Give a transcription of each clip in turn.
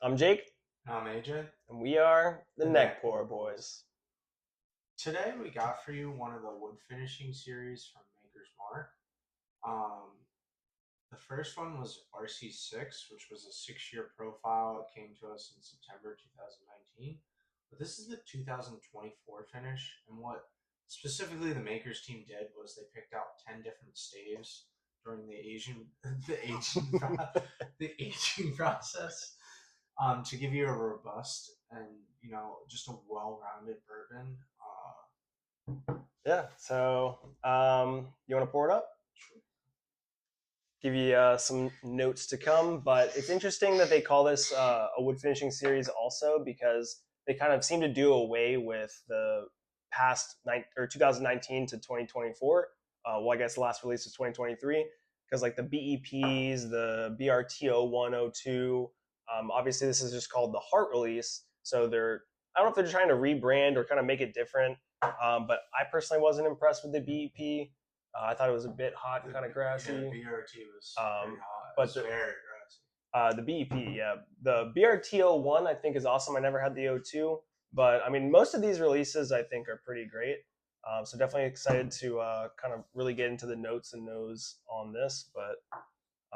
I'm Jake, I'm AJ. and we are the The NeckPour NeckPour Boys. Boys. Today we got for you one of the wood finishing series from Maker's Mark. Um, the first one was RC6, which was a 6-year profile. It came to us in September 2019. But this is the 2024 finish, and what specifically the Makers team did was they picked out 10 different staves during the Asian the aging the aging process to give you a robust and just a well-rounded bourbon. Yeah, so you want to pour it up? Give you some notes to come, but it's interesting that they call this a wood finishing series also because they kind of seem to do away with the past 2019 to 2024. Well, I guess the last release was 2023 because like the BEPs, the BRTO 102. Obviously, this is just called the Heart release, so I don't know if they're trying to rebrand or kind of make it different. But I personally wasn't impressed with the BEP. I thought it was a bit hot and kind of Yeah, the grassy. BRT was pretty hot. It But was very aggressive. the BEP, yeah, the BRTO1 I think is awesome. I never had the O2, but I mean most of these releases I think are pretty great. So definitely excited to kind of really get into the notes and nose on this. But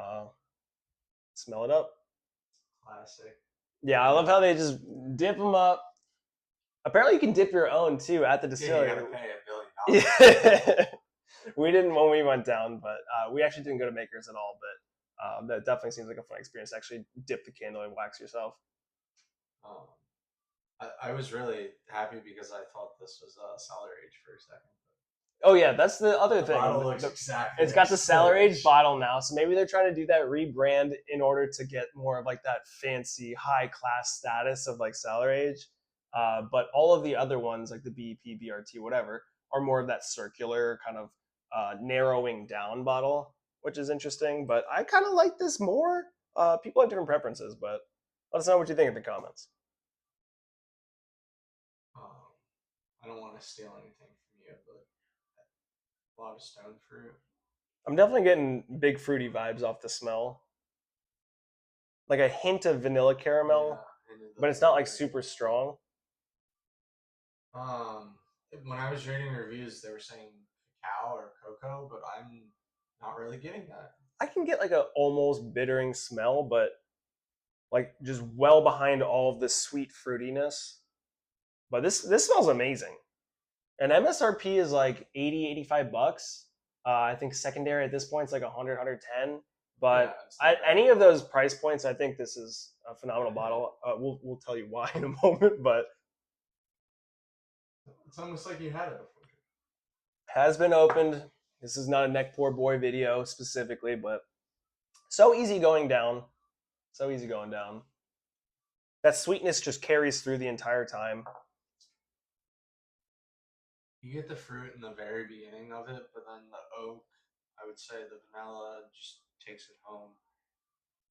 uh, smell it up. Classic. Yeah, I love how they just dip them up. Apparently, you can dip your own too at the Yeah, you distillery. gotta pay $1 billion. Yeah. We didn't when we went down, but we actually didn't go to Makers at all. But that definitely seems like a fun experience to actually dip the candle and wax yourself. Um, I was really happy because I thought this was a cellar age for a second. Oh yeah, that's the other The thing. bottle looks exactly It's like got the cellar cellar age age. bottle now, so maybe they're trying to do that rebrand in order to get more of like that fancy high class status of like cellar age. But all of the other ones, like the BEP, BRT, whatever, are more of that circular kind of narrowing down bottle, which is interesting. But I kind of like this more. People have different preferences, but let us know what you think in the comments. Um, I don't want to steal anything from you, but a lot of stone fruit. I'm definitely getting big fruity vibes off the smell, like a hint of vanilla caramel, Yeah, into the but it's not like flavor. super strong. Um, when I was reading reviews, they were saying cacao or cocoa, but I'm not really getting that. I can get like a almost bittering smell, but like just well behind all of the sweet fruitiness. But this smells amazing. And MSRP is like 80, 85 bucks. I think secondary at this point is like 100, 110. Yeah, But it's not at bad any at of those all. price points, I think this is a phenomenal bottle. We'll tell you why in a moment, but It's almost like you had it before. has been opened. This is not a neck poor boy video specifically, but so easy going down. So easy going down. That sweetness just carries through the entire time. You get the fruit in the very beginning of it, but then the oak, I would say the vanilla just takes it home.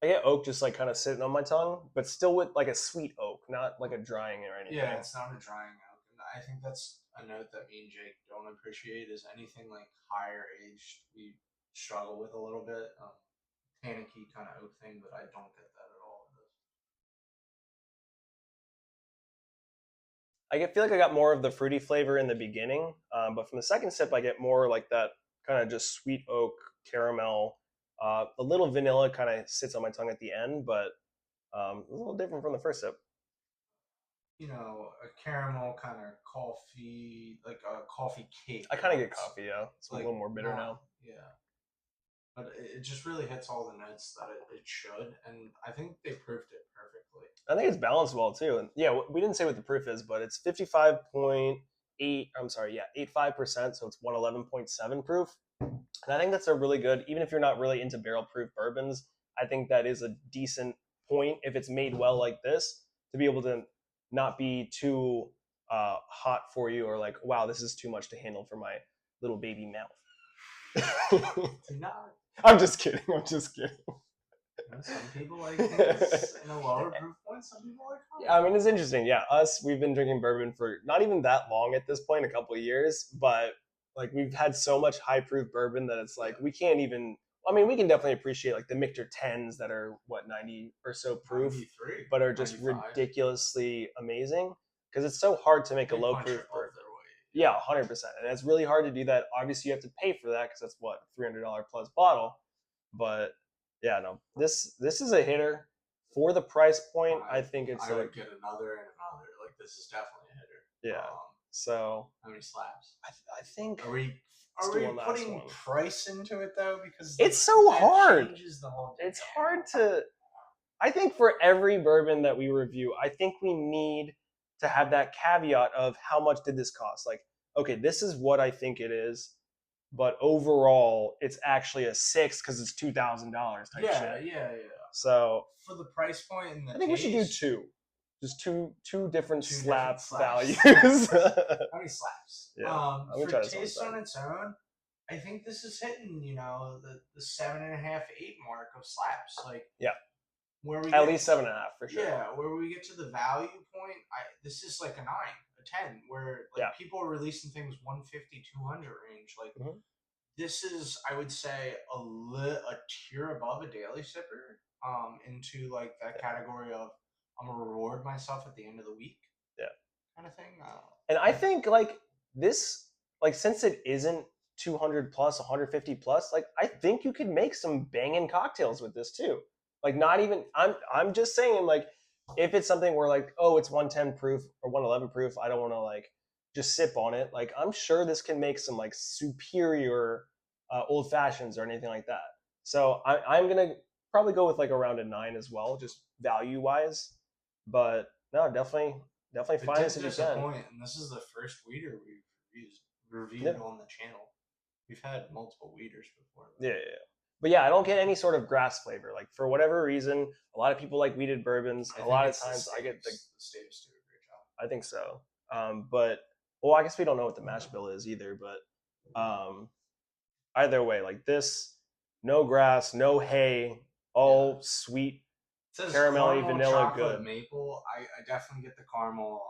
I get oak just like kind of sitting on my tongue, but still with like a sweet oak, not like a drying or Yeah, anything. it's not a drying oak. And I think that's a note that me and Jake don't appreciate is anything like higher aged we struggle with a little bit. Panicky kind of oak thing, but I don't get that at all. Feel like I got more of the fruity flavor in the beginning, but from the second sip, I get more like that kind of just sweet oak caramel. A little vanilla kind of sits on my tongue at the end, but a little different from the first sip. A caramel kind of coffee, like a coffee cake. I kind of get coffee, yeah. It's a Like little more bitter not, now. yeah. But it just really hits all the notes that it should, and I think they proved it perfectly. I think it's balanced well too. And yeah, we didn't say what the proof is, but it's 55.8. I'm sorry, yeah, 85%. So it's 111.7 proof. And I think that's a really good, even if you're not really into barrel proof bourbons, I think that is a decent point if it's made well like this to be able to not be too hot for you or like, wow, this is too much to handle for my little baby mouth. Do not. I'm just kidding. I'm just kidding. Some people like things in a lower proof point. Some people like higher. Yeah, I mean, it's interesting. Yeah, we've been drinking bourbon for not even that long at this point, a couple of years, but like we've had so much high proof bourbon that it's like we can't even I mean, we can definitely appreciate like the Michter 10s that are what 90 or so proof, 93, but are just 95. ridiculously amazing because it's so hard to make a They low punch proof above bourbon. their weight. Yeah, 100%, and it's really hard to do that. Obviously, you have to pay for that because that's what $300 plus bottle. But yeah, no, this is a hitter for the price point. I think it's I like would get another and another. Like this is definitely a hitter. yeah. So How many slaps? I think Are we let's do one last putting one. price into it though? Because It's so that hard. changes the whole. It's hard to. I think for every bourbon that we review, I think we need to have that caveat of how much did this cost? Like, okay, this is what I think it is, but overall, it's actually a 6 because it's $2,000 type shit. Yeah. So for the price point and the I think taste, we should do two, just two different Two slap different slaps. values. How many slaps? Yeah, For taste on its own, I think this is hitting, the 7.5, 8 mark of slaps. Like yeah, where we at least 7.5 for sure. Yeah, where we get to the value point, this is like a 9, a 10, where like people are releasing things 150, 200 range. Like this is, I would say, a tier above a daily sipper. Into like that category of I'm gonna reward myself at the end of the week. Yeah, kind of thing. And I think like this, like since it isn't 200 plus, 150 plus, like I think you could make some banging cocktails with this too. Like not even I'm just saying like if it's something where like oh it's 110 proof or 111 proof, I don't want to like just sip on it. Like I'm sure this can make some like superior old fashions or anything like that. So I'm gonna probably go with like around a 9 as well, just value wise. But no, definitely find this if you can. And this is the first weeder we've reviewed on the channel. We've had multiple weeders before. Yeah. But yeah, I don't get any sort of grass flavor. Like for whatever reason, a lot of people like weeded bourbons. A lot of times I get the staves do a great job. I think so. But well, I guess we don't know what the mash bill is either. But either way, like this, no grass, no hay, all sweet, caramelly, vanilla, good. Maple. I definitely get the caramel.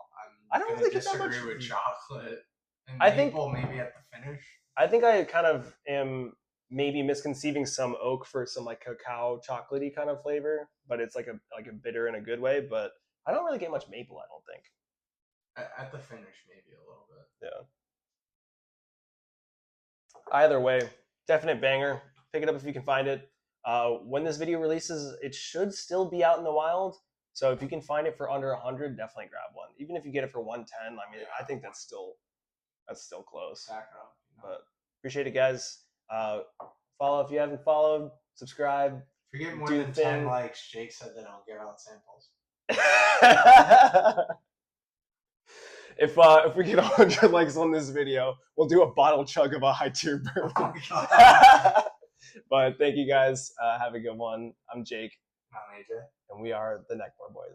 I don't really disagree with chocolate. And I maple think maybe at the finish. I think I kind of am maybe misconceiving some oak for some like cacao chocolatey kind of flavor, but it's like a bitter in a good way. But I don't really get much maple. I don't think. At the finish, maybe a little bit. Yeah. Either way, definite banger. Pick it up if you can find it. When this video releases, it should still be out in the wild. So if you can find it for under 100, definitely grab one. Even if you get it for 110, I mean, I think that's still close. But appreciate it, guys. Follow if you haven't followed. Subscribe. If you get more than 10 likes, Jake said that I'll give out samples. If we get 100 likes on this video, we'll do a bottle chug of a high tier bourbon. But thank you guys. Have a good one. I'm Jake. I'm AJ. And we are the NeckPour Boys.